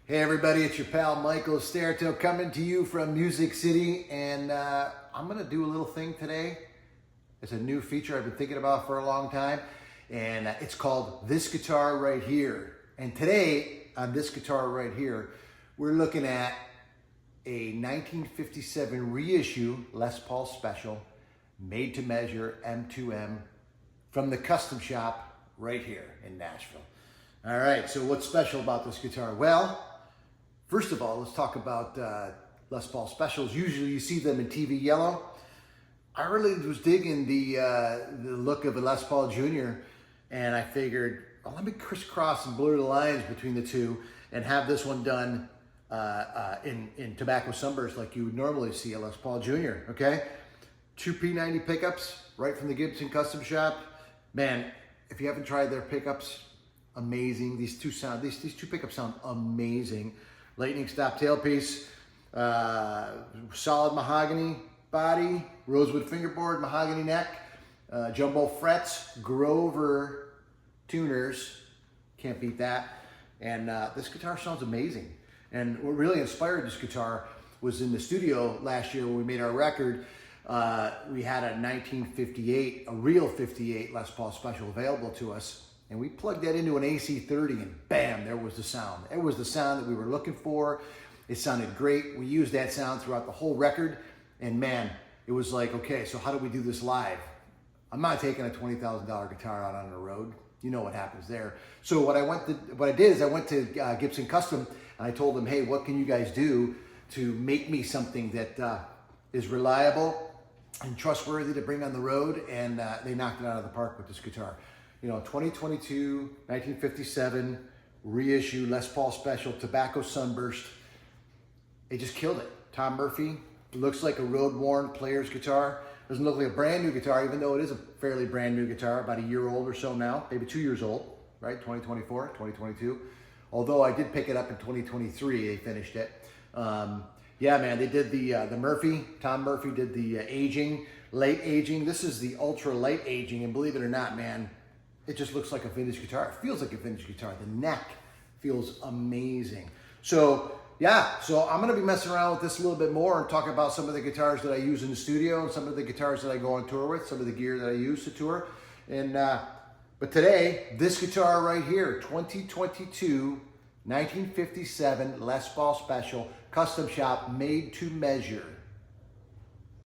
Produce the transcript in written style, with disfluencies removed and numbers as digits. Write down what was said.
Hey everybody, it's your pal Michael Staertow coming to you from Music City, and I'm gonna do a little thing today. It's a new feature I've been thinking about for a long time, and it's called This Guitar Right Here. And today, on this guitar right here, we're looking at a 1957 reissue Les Paul Special, made to measure M2M from the custom shop right here in Nashville. All right, so what's special about this guitar? Well, first of all, let's talk about Les Paul Specials. Usually you see them in TV yellow. I really was digging the look of a Les Paul Jr. and I figured, well, let me crisscross and blur the lines between the two and have this one done in tobacco sunburst like you would normally see a Les Paul Jr., okay? Two P90 pickups right from the Gibson Custom Shop. Man, if you haven't tried their pickups, amazing. These two pickups sound amazing. Lightning stop tailpiece, solid mahogany body, rosewood fingerboard, mahogany neck, jumbo frets, Grover tuners, can't beat that. And this guitar sounds amazing. And what really inspired this guitar was in the studio last year when we made our record. We had a 1958, a real 58 Les Paul Special available to us. And we plugged that into an AC30 and bam, there was the sound. It was the sound that we were looking for. It sounded great. We used that sound throughout the whole record. And man, it was like, okay, so how do we do this live? I'm not taking a $20,000 guitar out on the road. You know what happens there. So what I did is I went to Gibson Custom and I told them, hey, what can you guys do to make me something that is reliable and trustworthy to bring on the road? And they knocked it out of the park with this guitar. You know, 2022, 1957, reissue, Les Paul Special, tobacco sunburst. They just killed it. Tom Murphy, looks like a road-worn player's guitar. Doesn't look like a brand new guitar, even though it is a fairly brand new guitar, about a year old or so now, maybe 2 years old, right? 2024, 2022. Although I did pick it up in 2023, they finished it. Yeah, man, they did the Murphy. Tom Murphy did the aging, late aging. This is the ultra light aging, and believe it or not, man, it just looks like a vintage guitar. It feels like a vintage guitar. The neck feels amazing. So yeah, so I'm gonna be messing around with this a little bit more and talk about some of the guitars that I use in the studio and some of the guitars that I go on tour with, some of the gear that I use to tour. And but today, this guitar right here, 2022, 1957 Les Paul Special, custom shop, made to measure.